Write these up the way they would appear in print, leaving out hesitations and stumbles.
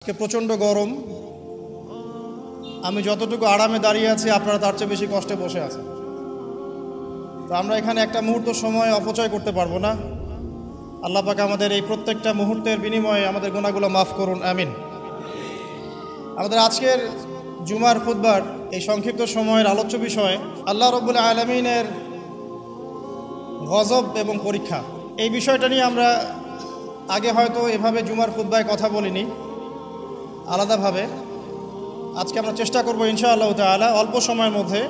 আজকে প্রচণ্ড গরম। আমি যতটুকু আরামে দাঁড়িয়ে আছি আপনারা তার চেয়ে বেশি কষ্টে বসে আছেন। তো আমরা এখানে একটা মুহূর্ত সময় অপচয় করতে পারবো না। আল্লাহ পাক আমাদের এই প্রত্যেকটা মুহূর্তের বিনিময়ে আমাদের গুনাহগুলো মাফ করুন, আমিন। আমাদের আজকের জুমার খুতবার এই সংক্ষিপ্ত সময়ের আলোচ্য বিষয় আল্লাহ রাব্বুল আলামিনের গজব এবং পরীক্ষা। এই বিষয়টা নিয়ে আমরা আগে হয়তো এভাবে জুমার খুতবায় কথা বলিনি আলাদাভাবে। আজকে আমরা চেষ্টা করব ইনশাআল্লাহ তাআলা অল্প সময়ের মধ্যে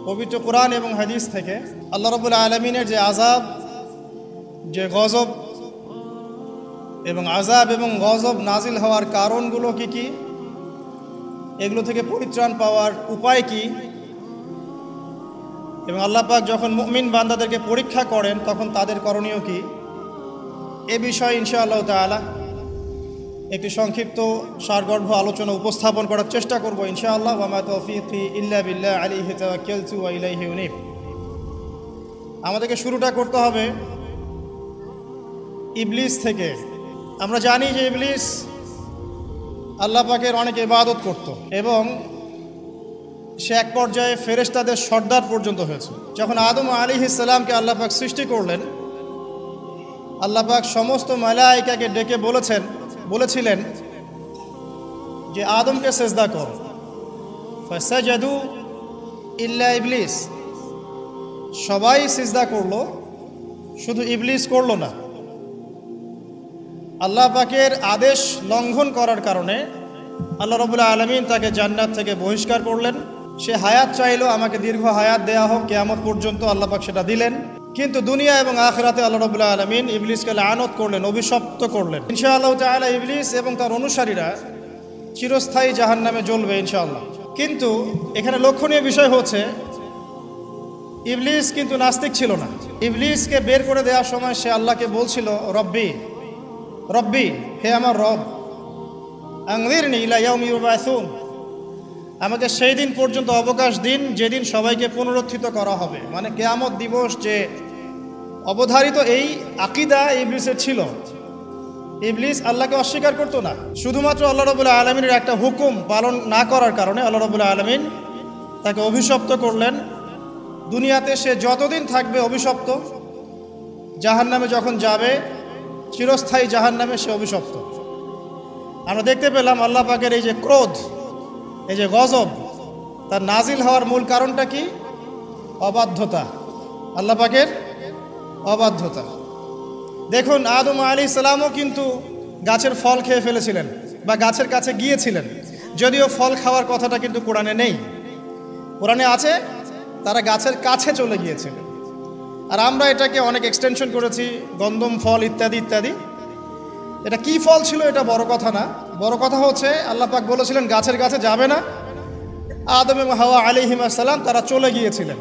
পবিত্র কোরআন এবং হাদিস থেকে আল্লাহ রাব্বুল আলামিনের যে আযাব, যে গজব এবং আযাব এবং গজব নাজিল হওয়ার কারণগুলো কি কি, এগুলো থেকে পরিত্রাণ পাওয়ার উপায় কি, এবং আল্লাহ পাক যখন মুমিন বান্দাদেরকে পরীক্ষা করেন তখন তাদের করণীয় কি, এ বিষয়ে ইনশাআল্লাহ তাআলা একটি সংক্ষিপ্ত সারগর্ভ আলোচনা উপস্থাপন করার চেষ্টা করব ইনশাআল্লাহ। ওয়া মা তাওফীকি ইল্লা বিল্লাহ আলাইহি তাওয়াক্কালতু ওয়া ইলাইহি উনীব। আমাদেরকে শুরুটা করতে হবে ইবলিস থেকে। আমরা জানি যে ইবলিস আল্লাহ পাকের অনেক ইবাদত করত এবং সে এক পর্যায়ে ফেরেশতাদের সর্দার পর্যন্ত হয়েছে। যখন আদম আলাইহিস সালামকে আল্লাহ পাক সৃষ্টি করলেন, আল্লাহ পাক সমস্ত মালায়েকাকে ডেকে বলেছিলেন যে আদমকে সেজদা কর। ফাসাজাদু ইল্লা ইবলিস, সবাই সিজদা করলো, শুধু ইবলিস করলো না। আল্লাহ পাকের আদেশ লঙ্ঘন করার কারণে আল্লাহ রাব্বুল আলামিন তাকে জান্নাত থেকে বহিষ্কার করলেন। সে হায়াত চাইলো, আমাকে দীর্ঘ হায়াত দেয়া হোক কিয়ামত পর্যন্ত, আল্লাহ পাক সেটা দিলেন। কিন্তু দুনিয়া এবং আখিরাতে আল্লাহ রাব্বুল আলামিন ইবলিসকে লানত করলেন, অভিশপ্ত করলেন। ইনশাআল্লাহ তাআলা ইবলিস এবং তার অনুসারীরা চিরস্থায়ী জাহান্নামে জ্বলবে ইনশাআল্লাহ। কিন্তু এখানে লক্ষণীয় বিষয় হচ্ছে ইবলিস কিন্তু নাস্তিক ছিল না। ইবলিসকে বের করে দেওয়ার সময় সে আল্লাহকে বলছিল, রব্বি রব্বি, হে আমার রব, আনযিরনি ইলা ইয়াউমি ইউবাসুন, আমাকে সেই দিন পর্যন্ত অবকাশ দিন যেদিন সবাইকে পুনরুত্থিত করা হবে। মানে কিয়ামত দিবস যে অবধারিত, এই আকীদা ইবলিসের ছিল। ইবলিস আল্লাহকে অস্বীকার করতো না। শুধুমাত্র আল্লাহ রাব্বুল আলামিনের একটা হুকুম পালন না করার কারণে আল্লাহ রাব্বুল আলামিন তাকে অভিশপ্ত করলেন। দুনিয়াতে সে যতদিন থাকবে অভিশপ্ত, জাহান্নামে যখন যাবে চিরস্থায়ী জাহান্নামে সে অভিশপ্ত। আমরা দেখতে পেলাম আল্লাহ পাকের এই যে ক্রোধ, এই যে গজব, তার নাজিল হওয়ার মূল কারণটা কি? অবাধ্যতা, আল্লাহ পাকের অবাধ্যতা। দেখুন আদম আলাইহিস সালামও কিন্তু গাছের ফল খেয়ে ফেলেছিলেন বা গাছের কাছে গিয়েছিলেন, যদিও ফল খাওয়ার কথাটা কিন্তু কোরআনে নেই। কোরআনে আছে তারা গাছের কাছে চলে গিয়েছিলেন। আর আমরা এটাকে অনেক এক্সটেনশন করেছি, গন্ধম ফল ইত্যাদি ইত্যাদি। এটা কি ফল ছিল এটা বড় কথা না, বড় কথা হচ্ছে আল্লাহ পাক বলেছিলেন গাছের কাছে যাবে না। আদম এবং হাওয়া আলাইহিস সালাম তারা চলে গিয়েছিলেন।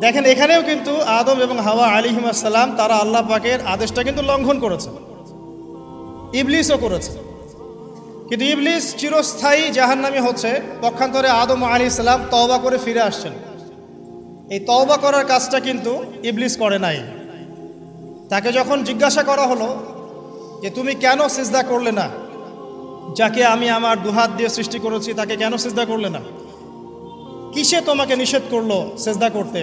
দেখেন এখানেও কিন্তু আদম এবং হাওয়া আলাইহিস সালাম তারা আল্লাহ পাকের আদেশটা কিন্তু লঙ্ঘন করেছে, ইবলিসও করেছে। কিন্তু ইবলিস চিরস্থায়ী জাহান্নামী হচ্ছে। পক্ষান্তরে আদম আলাইহিস সালাম তওবা করে ফিরে আসছেন। এই তওবা করার কাজটা কিন্তু ইবলিস করে নাই। তাকে যখন জিজ্ঞাসা করা হলো যে তুমি কেন সিজদা করলে না, যাকে আমি আমার দুহাত দিয়ে সৃষ্টি করেছি তাকে কেন সিজদা করলে না, কিসে তোমাকে নিষেধ করলো সিজদা করতে?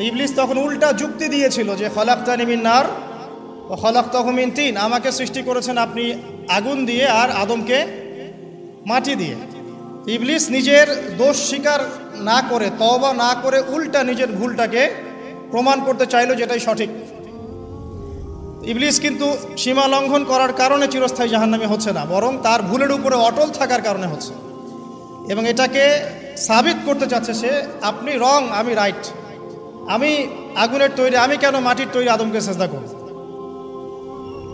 ইবলিস তখন উল্টা যুক্তি দিয়েছিল যে খলাকতানি মিন নার ওয়া খলাকতাহু মিন তিন, আমাকে সৃষ্টি করেছেন আপনি আগুন দিয়ে আর আদমকে মাটি দিয়ে। ইবলিস নিজের দোষ স্বীকার না করে, তওবা না করে, উল্টা নিজের ভুলটাকে প্রমাণ করতে চাইলো যেটাই সঠিক। ইবলিস কিন্তু সীমা লঙ্ঘন করার কারণে চিরস্থায়ী জাহান্নামী হচ্ছে না, বরং তার ভুলের উপরে অটল থাকার কারণে হচ্ছে। এবং এটাকে সাবিত করতে চাচ্ছে সে, আপনি রং, আমি রাইট, আমি আগুনের তৈরি, আমি কেন মাটির তৈরি আদমকে সিজদা করব?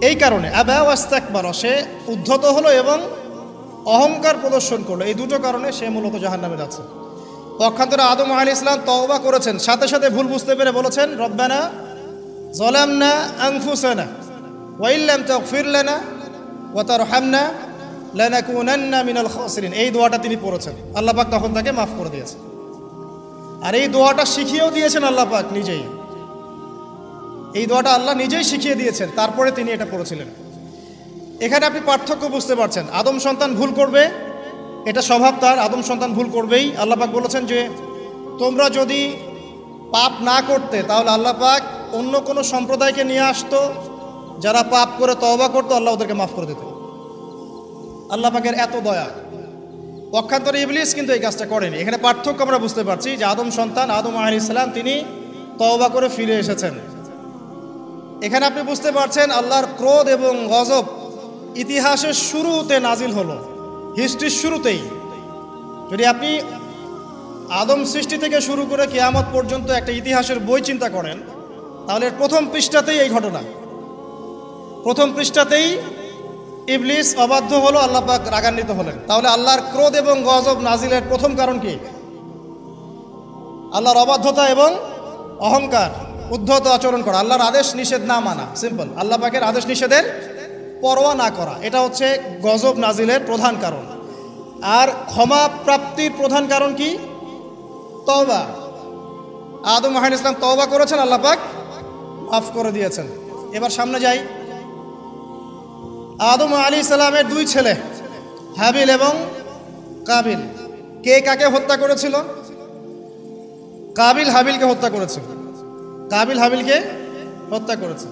এই কারণে আবা ওয়াস্তাকবার, সে উদ্ধত হলো এবং অহংকার প্রদর্শন করলো। এই দুটো কারণে সে মূলত জাহান্নামে যাচ্ছে। পক্ষান্তরে আদম আলাইহিস সালাম তওবা করেছেন, সাথে সাথে ভুল বুঝতে পেরে বলেছেন রব্বানা যালামনা আনফুসানা ওয়া ইল্লাম তাগফির লানা ওয়া তারহামনা লানাকুনান্না মিনাল খাসিরিন। এই দোয়াটা তিনি পড়েছেন, আল্লাহ পাক তখন তাকে মাফ করে দিয়েছেন। আর এই দোয়াটা শিখিয়েও দিয়েছেন আল্লাহ পাক নিজেই। এই দোয়াটা আল্লাহ নিজেই শিখিয়ে দিয়েছেন, তারপরে তিনি এটা পড়েছিলেন। এখানে আপনি পার্থক্য বুঝতে পারছেন। আদম সন্তান ভুল করবে, এটা স্বভাব তার, আদম সন্তান ভুল করবেই। আল্লাহ পাক বলেছেন যে তোমরা যদি পাপ না করতে তাহলে আল্লাহ পাক অন্য কোনো সম্প্রদায়কে নিয়ে আসতো, যারা পাপ করে তওবা করতো, আল্লাহ ওদেরকে মাফ করে দিত। আল্লাহ পাকের এত দয়া। পক্ষান্তরে ইবলিস কিন্তু এই কাজটা করেনি। এখানে পার্থক্য আমরা বুঝতে পারছি যে আদম সন্তান আদম আলাইহিস সালাম তিনি তওবা করে ফিরে এসেছেন। এখানে আপনি বুঝতে পারছেন আল্লাহর ক্রোধ এবং গজব ইতিহাসের শুরুতে নাজিল হলো, হিস্ট্রির শুরুতেই। যদি আপনি আদম সৃষ্টি থেকে শুরু করে কিয়ামত পর্যন্ত একটা ইতিহাসের বই চিন্তা করেন, তাহলে প্রথম পৃষ্ঠাতেই এই ঘটনা। প্রথম পৃষ্ঠাতেই ইবলিস অবাধ্য হলো, আল্লাহ পাক রাগান্বিত হলেন। তাহলে আল্লাহর ক্রোধ এবং গজব নাজিলের প্রথম কারণ কি? আল্লাহর অবাধ্যতা এবং অহংকার, উদ্ধত আচরণ করা, আল্লাহর আদেশ নিষেধ না মানা। সিম্পল, আল্লাহ পাকের আদেশ নিষেধের পরোয়া না করা, এটা হচ্ছে গজব নাজিলের প্রধান কারণ। আর ক্ষমা প্রাপ্তির প্রধান কারণ কি? তওবা। আদম আলাইহিস সালাম তওবা করেছেন, আল্লাহ পাক মাফ করে দিয়েছেন। এবার সামনে যাই। আদম আলাইহিস সালামের দুই ছেলে হাবিল এবং কাবিল, কে কাকে হত্যা করেছিল? কাবিল হাবিলকে হত্যা করেছিল। কাবিল হাবিলকে হত্যা করেছে।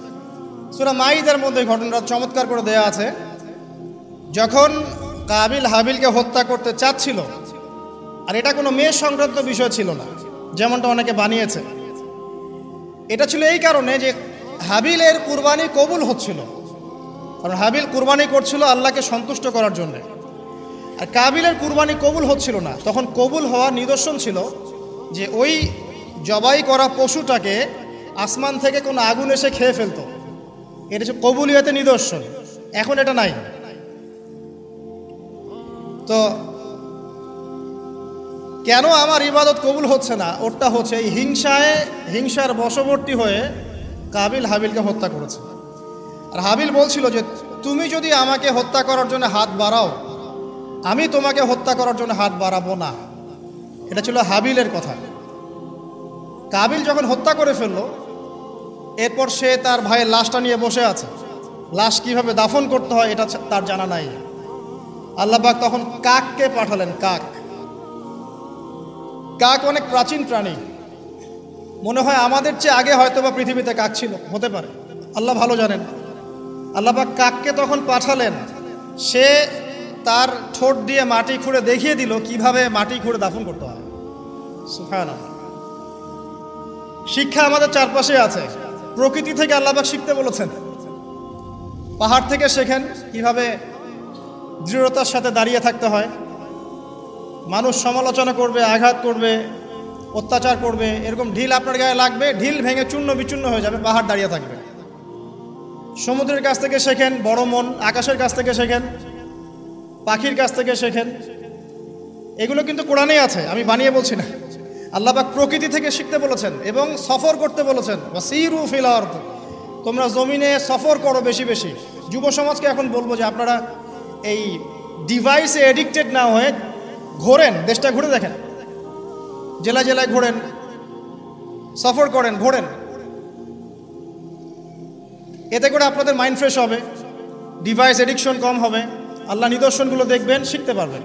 সূরা মাইদার মধ্যে ঘটনাটা চমৎকার করে দেয়া আছে। যখন কাবিল হাবিলকে হত্যা করতে চাচ্ছিল, আর এটা কোনো মেয়ে সংক্রান্ত বিষয় ছিল না যেমনটা অনেকে বানিয়েছে, এটা ছিল এই কারণে যে হাবিলের কুরবানি কবুল হচ্ছিল। কারণ হাবিল কুরবানি করছিল আল্লাহকে সন্তুষ্ট করার জন্য, আর কাবিলের কুরবানি কবুল হচ্ছিল না। তখন কবুল হওয়ার নিদর্শন ছিল যে ওই জবাই করা পশুটাকে আসমান থেকে কোনো আগুন এসে খেয়ে ফেলতো। এটা হচ্ছে কবুলিয়তের নিদর্শন। এখন এটা নাই। তো কেন আমার ইবাদত কবুল হচ্ছে না? ওটা হচ্ছে এই হিংসার বশবর্তী হয়ে কাবিল হাবিলকে হত্যা করেছে। আর হাবিল বলছিল যে তুমি যদি আমাকে হত্যা করার জন্য হাত বাড়াও, আমি তোমাকে হত্যা করার জন্য হাত বাড়াবো না। এটা ছিল হাবিলের কথা। কাবিল যখন হত্যা করে ফেললো, এরপর সে তার ভাইয়ের লাশটা নিয়ে বসে আছে। লাশ কিভাবে দাফন করতে হয় এটা তার জানা নাই। আল্লাহ পাক তখন কাককে পাঠালেন। কাক অনেক প্রাচীন প্রাণী, মনে হয় আমাদের চেয়ে আগে হয়তো বা পৃথিবীতে কাক ছিল, হতে পারে, আল্লাহ ভালো জানেন। আল্লাহ পাক কাককে তখন পাঠালেন। সে তার ঠোঁট দিয়ে মাটি খুঁড়ে দেখিয়ে দিল কিভাবে মাটি খুঁড়ে দাফন করতে হয়। সুবহানাল্লাহ। শিক্ষা আমাদের চারপাশে আছে। প্রকৃতি থেকে আল্লাহ পাক শিখতে বলেছেন। পাহাড় থেকে শেখেন কিভাবে দৃঢ়তার সাথে দাঁড়িয়ে থাকতে হয়। মানুষ সমালোচনা করবে, আঘাত করবে, অত্যাচার করবে, এরকম ঢিল আপনার গায়ে লাগবে, ঢিল ভেঙে চূর্ণ বিচূর্ণ হয়ে যাবে, পাহাড় দাঁড়িয়ে থাকবে। সমুদ্রের কাছ থেকে শেখেন বড় মন, আকাশের কাছ থেকে শেখেন, পাখির কাছ থেকে শেখেন। এগুলো কিন্তু কোরআনেই আছে, আমি বানিয়ে বলছি না। আল্লাহ পাক প্রকৃতি থেকে শিখতে বলেছেন এবং সফর করতে বলেছেন। ওয়াসিরু ফিল আরদ, তোমরা জমিনে সফর করো বেশি বেশি। যুব সমাজকে এখন বলবো যে আপনারা এই ডিভাইসে এডিক্টেড না হয়ে ঘোরেন, দেশটা ঘুরে দেখেন, জেলায় জেলায় ঘোরেন, সফর করেন, ঘোরেন। এতে করে আপনাদের মাইন্ড ফ্রেশ হবে, ডিভাইস এডিকশন কম হবে, আল্লাহ নিদর্শনগুলো দেখবেন, শিখতে পারবেন।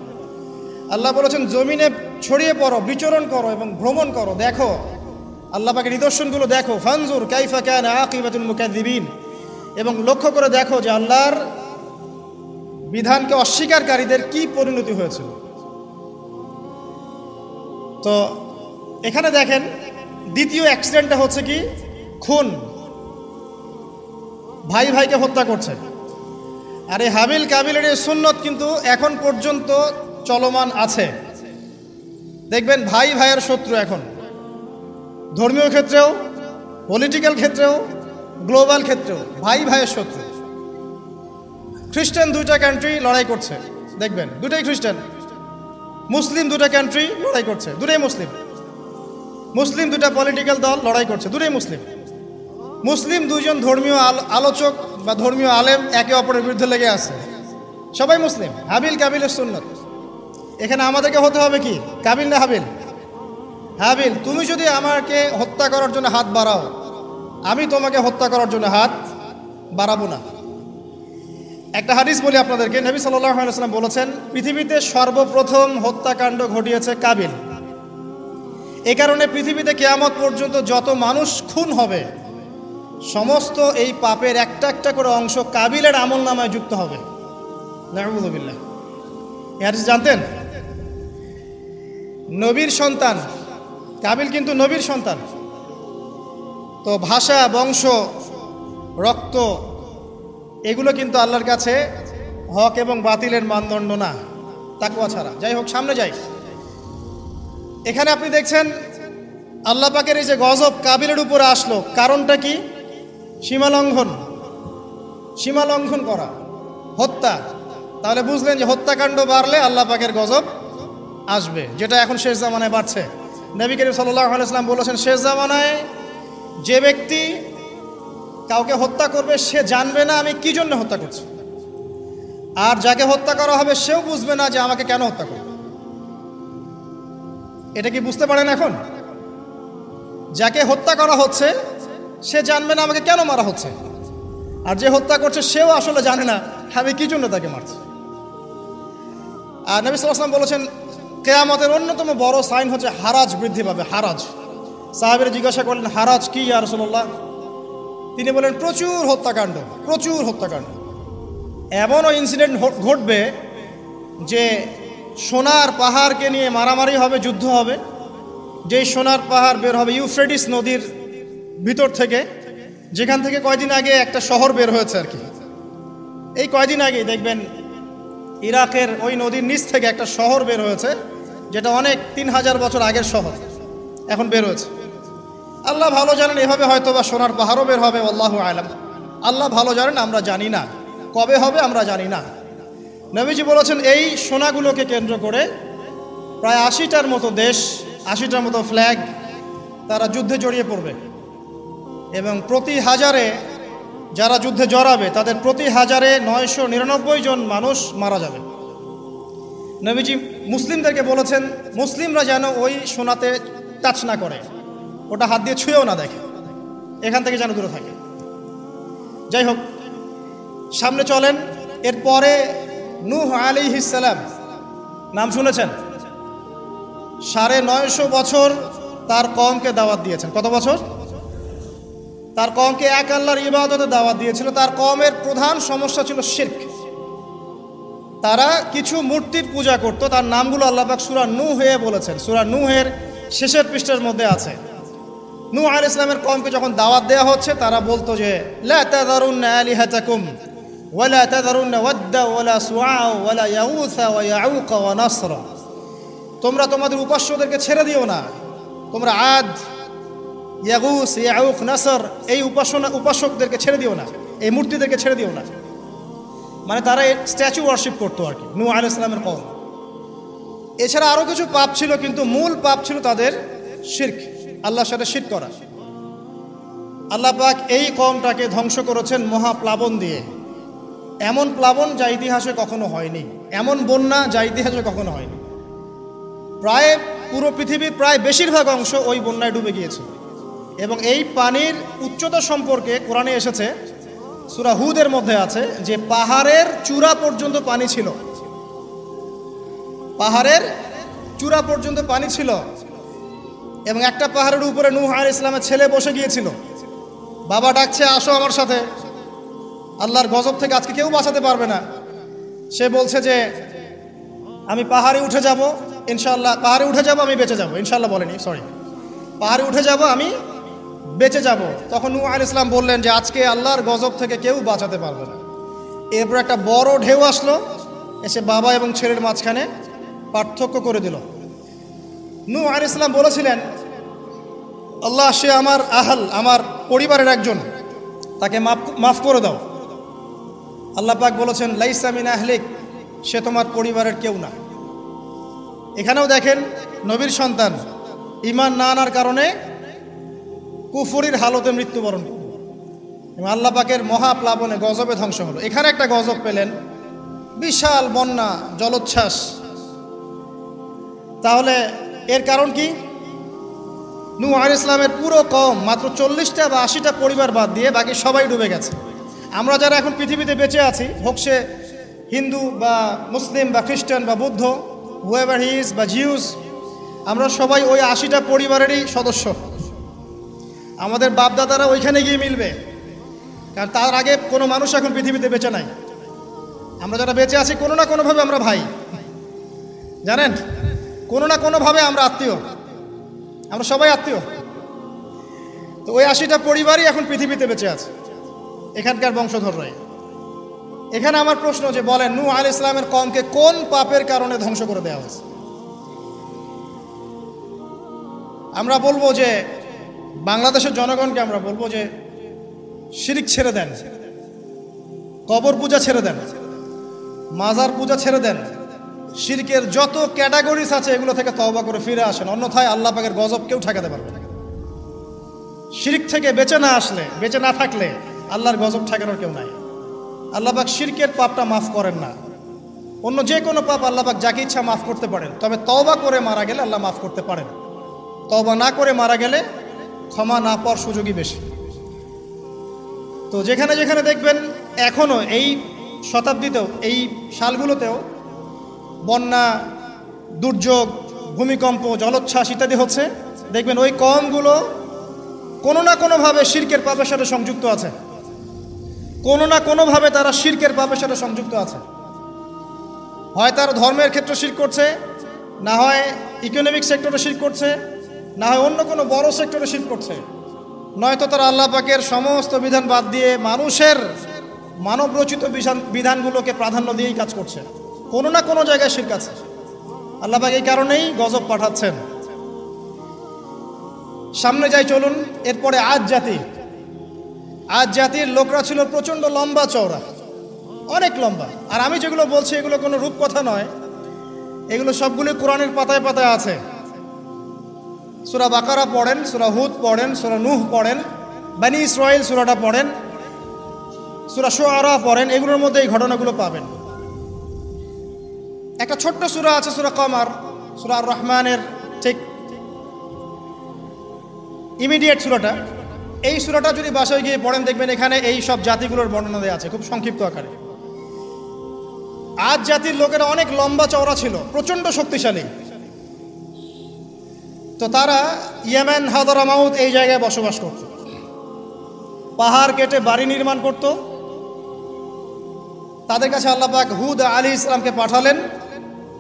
আল্লাহ বলেছেন জমিনে ছড়িয়ে পড়ো, বিচরণ করো এবং ভ্রমণ করো, দেখো আল্লাহ পাকের নিদর্শনগুলো দেখো। ফানজুর কাইফা কানা আকিবাতুল মুকাযযিবিন, এবং লক্ষ্য করে দেখো যে আল্লাহর বিধানকে অস্বীকারীদের কি পরিণতি হয়েছিল। তো এখানে দেখেন দ্বিতীয় অ্যাক্সিডেন্টটা হচ্ছে কি? খুন। ভাই ভাইকে হত্যা করছে। আর এই হাবিল কাবিলের এই সুন্নত কিন্তু এখন পর্যন্ত চলমান আছে। দেখবেন ভাই ভাইয়ের শত্রু এখন, ধর্মীয় ক্ষেত্রেও, পলিটিক্যাল ক্ষেত্রেও, গ্লোবাল ক্ষেত্রেও ভাই ভাইয়ের শত্রু। খ্রিস্টান দুইটা কান্ট্রি লড়াই করছে, দেখবেন দুটাই খ্রিস্টান। মুসলিম দুটা কান্ট্রি লড়াই করছে, দুটাই মুসলিম। মুসলিম দুটা পলিটিক্যাল দল লড়াই করছে, দুটাই মুসলিম। মুসলিম দুইজন ধর্মীয় আলোচক বা ধর্মীয় আলেম একে অপরের বিরুদ্ধে লেগে আছে, সবাই মুসলিম। হাবিল কাবিলের সুন্নত। এখানে আমাদেরকে হতে হবে কি? কাবিল না হাবিল? হাবিল। তুমি যদি আমাকে হত্যা করার জন্য হাত বাড়াও, আমি তোমাকে হত্যা করার জন্য হাত বাড়াবো না। একটা হাদিস বলি আপনাদেরকে। নবী সাল্লাল্লাহু আলাইহি ওয়াসাল্লাম বলেছেন, পৃথিবীতে সর্বপ্রথম হত্যাকাণ্ড ঘটিয়েছে কাবিল। এই কারণে পৃথিবীতে কিয়ামত পর্যন্ত যত মানুষ খুন হবে, সমস্ত এই পাপের একটা একটা করে অংশ কাবিলের আমল নামায় যুক্ত হবে। নাউযুবিল্লাহ। এই হাদিস জানতেন? নবীর সন্তান কাবিল, কিন্তু নবীর সন্তান। তো ভাষা, বংশ, রক্ত এগুলো কিন্তু আল্লাহর কাছে হক এবং বাতিলের মানদণ্ড না, তাকওয়া ছাড়া। যাই হোক, সামনে যাই। এখানে আপনি দেখছেন আল্লাহ পাকের এই যে গজব কাবিলের উপরে আসলো, কারণটা কি? সীমালঙ্ঘন করা, হত্যা। তাহলে বুঝলেন যে হত্যাকাণ্ড বাড়লে আল্লাহ পাকের গজব আসবে, যেটা এখন শেষ জামানায় বাড়ছে। নবী করিম সাল্লাল্লাহু আলাইহি ওয়াসাল্লাম বলেছেন, শেষ জামানায় যে ব্যক্তি কাউকে হত্যা করবে সে জানবে না আমি কি জন্য হত্যা করছি, আর যাকে হত্যা করা হবে সেও বুঝবে না যে আমাকে কেন হত্যা করবে। এটা কি বুঝতে পারেন? এখন যাকে হত্যা করা হচ্ছে সে জানবে না আমাকে কেন মারা হচ্ছে, আর যে হত্যা করছে সেও আসলে জানে না আমি কি জন্য তাকে মারছি। আর নবী সাল্লাল্লাহু আলাইহি ওয়াসাল্লাম বলেছেন, কিয়ামতের অন্যতম বড় সাইন হচ্ছে হারাজ বৃদ্ধি পাবে। হারাজ। সাহাবীরা জিজ্ঞাসা করলেন, হারাজ কি ইয়া রাসূলুল্লাহ? তিনি বলেন, প্রচুর হত্যাকাণ্ড। এমনও ইনসিডেন্ট ঘটবে যে সোনার পাহাড়কে নিয়ে মারামারি হবে, যুদ্ধ হবে। যেই সোনার পাহাড় বের হবে ইউফ্রেটিস নদীর ভিতর থেকে, যেখান থেকে কয়দিন আগে একটা শহর বের হয়েছে আর কি। এই কয়দিন আগে দেখবেন ইরাকের ওই নদীর নিচ থেকে একটা শহর বের হয়েছে, যেটা অনেক 3000 বছর আগের শহর এখন বের হয়েছে। আল্লাহ ভালো জানেন, এভাবে হয়তো বা সোনার পাহাড়ও বের হবে, আল্লাহু আলাম। আল্লাহ ভালো জানেন, আমরা জানি না কবে হবে, আমরা জানি না। নবীজি বলেছেন, এই সোনাগুলোকে কেন্দ্র করে প্রায় 80টার মতো দেশ, 80টার মতো ফ্ল্যাগ তারা যুদ্ধে জড়িয়ে পড়বে, এবং প্রতি হাজারে যারা যুদ্ধে জড়াবে তাদের প্রতি হাজারে 999 জন মানুষ মারা যাবে। নবীজি মুসলিমদেরকে বলেছেন, মুসলিমরা যেন ওই সোনাতে টাচ না করে, ওটা হাত দিয়ে ছুঁয়েও না দেখে, এখান থেকে যেন দূরে থাকে। যাই হোক, সামনে চলেন। এরপরে নূহ আলাইহিস সালাম, নাম শুনেছেন? 950 বছর তার কওমকে দাওয়াত দিয়েছেন। কত বছর? তার কওমকে এক আল্লাহর ইবাদতে দাওয়াত দিয়েছিল। তার কওমের প্রধান সমস্যা ছিল শিরক। তারা কিছু মূর্তির পূজা করত। তার নামগুলো আল্লাহ পাক সূরা নূহে বলেছেন। সূরা নূহের শেষের পৃষ্ঠার মধ্যে আছে। নূহ আলাইহিস সালামের কওমকে যখন দাওয়াত দেওয়া হচ্ছে, তারা বলতো যে লা তাযারুন্না আলিহাতাকুম ওয়ালা তাযারুন্না ওয়াদ্দা ওয়ালা সুআ ওয়ালা ইয়াউসা ওয়া ইয়াউক ওয়া নাসরা, তোমরা তোমাদের উপাস্যদেরকে ছেড়ে দিও না। তোমরা আদ, ইয়াগুস, ইয়াউক, নাসর এই উপাসকদেরকে ছেড়ে দিও না, এই মূর্তিদেরকে ছেড়ে দিও না। মানে তারা স্ট্যাচু ওয়ার্শিপ করতো আর কি, নূহ আলাইহিস সালামের কওম। এছাড়া আরও কিছু পাপ ছিল, কিন্তু মূল পাপ ছিল তাদের শিরক, আল্লাহর সাথে শিরক করা। আল্লাহ পাক এই কওমটাকে ধ্বংস করেছেন মহাপ্লাবন দিয়ে। এমন প্লাবন যা ইতিহাসে কখনো হয়নি, এমন বন্যা যা ইতিহাসে কখনো হয়নি। প্রায় পুরো পৃথিবীর প্রায় বেশিরভাগ অংশ ওই বন্যায় ডুবে গিয়েছে। এবং এই পানির উচ্চতা সম্পর্কে কোরআনে এসেছে, সূরা হুদের মধ্যে আছে যে পাহাড়ের চূড়া পর্যন্ত পানি ছিল। পাহাড়ের চূড়া পর্যন্ত পানি ছিল, এবং একটা পাহাড়ের উপরে নূহ আলাইহিস সালামের ছেলে বসে গিয়েছিল। বাবা ডাকছে, আসো আমার সাথে, আল্লাহর গজব থেকে আজকে কেউ বাঁচাতে পারবে না। সে বলছে যে আমি পাহাড়ে উঠে যাব, ইনশাআল্লাহ পাহাড়ে উঠে যাব, আমি বেঁচে যাব। ইনশাআল্লাহ বলেনি, সরি, পাহাড়ে উঠে যাব, আমি বেঁচে যাব। তখন নূহ আলাইহিস সালাম বললেন যে আজকে আল্লাহর গজব থেকে কেউ বাঁচাতে পারবে না। এরপর একটা বড় ঢেউ আসলো, এসে বাবা এবং ছেলের মাঝখানে পার্থক্য করে দিল। নূহ আলাইহিস সালাম বলেছিলেন, আল্লাহ, সে আমার আহল, আমার পরিবারের একজন, তাকে মাফ করে দাও। আল্লাহ পাক বলেছেন, লাইসা মিন আহলিক, সে তোমার পরিবারের কেউ না। এখানেও দেখেন নবীর সন্তান ঈমান না আনার কারণে কুফরির হালতে মৃত্যুবরণ করল, এবং আল্লাহ পাকের মহাপ্লাবনে গজবে ধ্বংস হলো। এখানে একটা গজব পেলেন, বিশাল বন্যা, জলোচ্ছ্বাস। তাহলে এর কারণ কি? নূহ আলাইহিস সালামের পুরো কওম, মাত্র 40টা বা 80টা পরিবার বাদ দিয়ে বাকি সবাই ডুবে গেছে। আমরা যারা এখন পৃথিবীতে বেঁচে আছি, হোক সে হিন্দু বা মুসলিম বা খ্রিস্টান বা বৌদ্ধ, হুয়েভার হি ইজ বা জিউস, আমরা সবাই ওই 80টা পরিবারেরই সদস্য। আমাদের বাপদাদারা ওইখানে গিয়ে মিলবে, কারণ তার আগে কোনো মানুষ এখন পৃথিবীতে বেঁচে নাই। আমরা যারা বেঁচে আছি কোনো না কোনোভাবে আমরা ভাই, জানেন, কোনো না কোনোভাবে আমরা আত্মীয়, আমরা সবাই আত্মীয়। তো ওই 80টা পরিবারই এখন পৃথিবীতে বেঁচে আছে, এখানকার বংশধররাই। এখানে আমার প্রশ্ন যে বলেন, নূহ আলাইহিস সালামের কওমকে কোন পাপের কারণে ধ্বংস করে দেওয়া হয়েছে? আমরা বলবো যে বাংলাদেশের জনগণকে আমরা বলবো যে শিরক ছেড়ে দেন, কবর পূজা ছেড়ে দেন, মাজার পূজা ছেড়ে দেন, শিরকের যত ক্যাটাগরিজ আছে এগুলো থেকে তওবা করে ফিরে আসেন, অন্যথায় আল্লাহ পাকের গজব কেউ ঠেকাতে পারবে না। শিরক থেকে বেঁচে না আসলে, বেঁচে না থাকলে আল্লাহর গজব ঠেকানোর কেউ নাই। আল্লাহ পাক শিরকের পাপটা মাফ করেন না, অন্য যে কোনো পাপ আল্লাহ পাক যাকে ইচ্ছা মাফ করতে পারেন, তবে তওবা করে মারা গেলে আল্লাহ মাফ করতে পারেন। তওবা না করে মারা গেলে ক্ষমা না পাওয়ার সুযোগই বেশি। তো যেখানে যেখানে দেখবেন এখনও এই শতাব্দীতেও, এই সালগুলোতেও বন্যা, দুর্যোগ, ভূমিকম্প, জলোচ্ছ্বাস ইত্যাদি হচ্ছে, দেখবেন ওই কওমগুলো কোনো না কোনোভাবে শিরকের পাপের সাথে সংযুক্ত আছে, কোনো না কোনোভাবে তারা শিরকের পাপের সাথে সংযুক্ত আছে। হয় তারা ধর্মের ক্ষেত্রে শিরক করছে, না হয় ইকোনমিক সেক্টরে শিরক করছে, না হয় অন্য কোনো বড় সেক্টরে শিরক করছে, নয়তো তারা আল্লাহ পাকের সমস্ত বিধান বাদ দিয়ে মানুষের মানবরচিত বিধানগুলোকে প্রাধান্য দিয়েই কাজ করছে। কোনো না কোনো জায়গায় শিরক আছে। আল্লাহ পাক এই কারণেই গজব পাঠাচ্ছেন। সামনে যাই চলুন। এরপরে আদ জাতি। আদ জাতির লোকরা ছিল প্রচণ্ড লম্বা চওড়া, অনেক লম্বা। আর আমি যেগুলো বলছি এগুলো কোনো রূপকথা নয়, এগুলো সবগুলি কোরআনের পাতায় পাতায় আছে। সূরা বাকারা পড়েন, সূরা হুদ পড়েন, সূরা নূহ পড়েন, বনী ইসরাঈল সূরাটা পড়েন, সূরা শুআরা পড়েন, এগুলোর মধ্যে এই ঘটনাগুলো পাবেন। একটা ছোট্ট সূরা আছে, সূরা কমার, সূরা আর রহমানের ঠিক ইমিডিয়েট সূরাটা। এই সূরাটা যদি বাসায় গিয়ে পড়েন দেখবেন এখানে এই সব জাতিগুলোর বর্ণনা দেওয়া আছে খুব সংক্ষিপ্ত আকারে। আদ জাতির লোকেরা অনেক লম্বা চওড়া ছিল, প্রচণ্ড শক্তিশালী। তো তারা ইয়েমেন, হাদরামাউত এই জায়গায় বসবাস করত, পাহাড় কেটে বাড়ি নির্মাণ করত। তাদের কাছে আল্লাহ পাক হুদ আলাইহিস সালামকে পাঠালেন।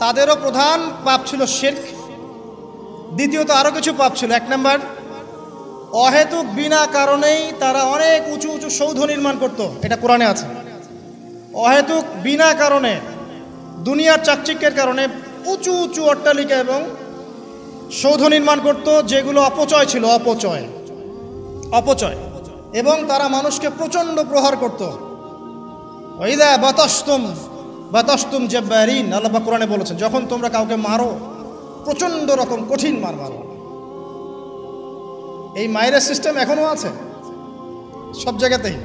তাদেরও প্রধান পাপ ছিল শিরক। দ্বিতীয়ত আরও কিছু পাপ ছিল। এক নম্বর, অহেতুক বিনা কারণেই তারা অনেক উঁচু উঁচু সৌধ নির্মাণ করত, এটা কোরআনে আছে। অহেতুক বিনা কারণে, দুনিয়ার চাকচিক্যের কারণে উঁচু উঁচু অট্টালিকা এবং সৌধ নির্মাণ করত, যেগুলো অপচয় ছিল, অপচয়। এবং তারা মানুষকে প্রচণ্ড প্রহার করত। ওয়াইদা বাতাসতুম জাব্বারিন, আল্লাহ পাক কোরআনে বলেছেন, যখন তোমরা কাউকে মারো প্রচণ্ড রকম কঠিন মার মারো। এই মায়ের সিস্টেম এখনো আছে সব জায়গাতেই।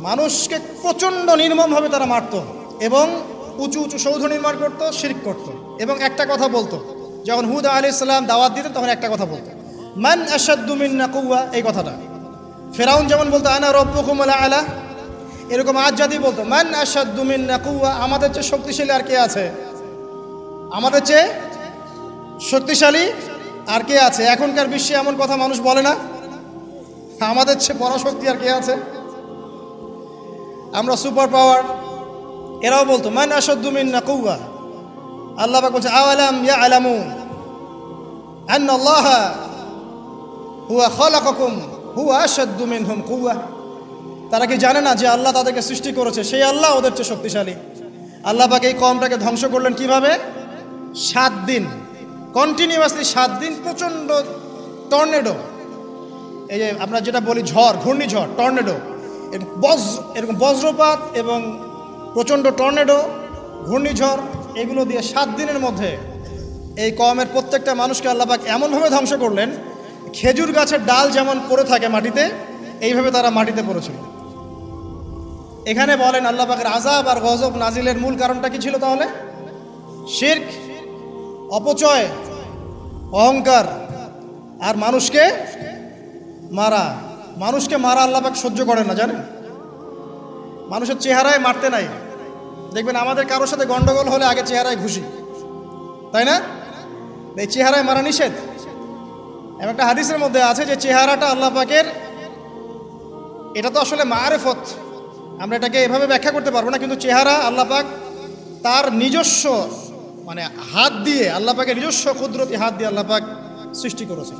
মানুষকে প্রচণ্ড নির্মমভাবে তারা মারত এবং উঁচু উঁচু সৌধ নির্মাণ করত, শিরক করত। এবং একটা কথা বলতো, যখন হুদ আলাইহিস সালাম দাওয়াত দিতেন তখন একটা কথা বলতো, মান আশাদ্দু মিন্না কুওয়া। এই কথাটা ফিরআউন যেমন বলতো আনা রাব্বুকুমুল আ'লা, এরকম আদ জাতি বলতো মান আশাদ্দু মিন্না কুওয়া, আমাদের চেয়ে শক্তিশালী আর কে আছে, আমাদের চেয়ে শক্তিশালী আর কে আছে। এখনকার বিশ্বে এমন কথা মানুষ বলে না, আমাদের চেয়ে পরাশক্তি আর কে আছে, আমরা সুপার পাওয়ার। এরাও বলতো মান আশাদ্দু মিন্না কুওয়া। আল্লাহ পাক বলছে আওয়ালাম ইয়ালামু আন্নাল্লাহা হুয়া খালাকাকুম হুয়া আশাদ্দু মিনহুম কুওয়া। তারা কি জানে না যে আল্লাহ তাদেরকে সৃষ্টি করেছে, সেই আল্লাহ ওদের চেয়ে শক্তিশালী। আল্লাহ পাক এই কওমটাকে ধ্বংস করলেন কিভাবে? 7 দিন কন্টিনিউয়াসলি, 7 দিন প্রচণ্ড টর্নেডো, এই যে আমরা যেটা বলি ঝড়, ঘূর্ণিঝড়, টর্নেডো, এরকম বজ্রপাত এবং প্রচণ্ড টর্নেডো, ঘূর্ণিঝড়, এগুলো দিয়ে 7 দিনের মধ্যে এই কওমের প্রত্যেকটা মানুষকে আল্লাহ পাক এমনভাবে ধ্বংস করলেন, খেজুর গাছের ডাল যেমন পড়ে থাকে মাটিতে, এইভাবে তারা মাটিতে পড়েছিল। এখানে বলেন আল্লাহ পাকের আযাব আর গজব নাজিলের মূল কারণটা কি ছিল তাহলে? শিরক, অপচয়, অহংকার আর মানুষকে মারা। মানুষকে মারা আল্লাহ পাক সহ্য করেন না, জানেন? মানুষের চেহারায় মারতে নাই। দেখবেন আমাদের কারোর সাথে গন্ডগোল হলে আগে চেহারায় ঘুষি, তাই না? এই চেহারায় মারা নিষেধ। এবং একটা হাদিসের মধ্যে আছে যে চেহারাটা আল্লাহ পাকের, এটা তো আসলে মারেফত, আমরা এটাকে এভাবে ব্যাখ্যা করতে পারবো না, কিন্তু চেহারা আল্লাহ পাক তার নিজস্ব মানে হাত দিয়ে, আল্লাহ পাকের নিজস্ব কুদরতি হাত দিয়ে আল্লাহ পাক সৃষ্টি করেছেন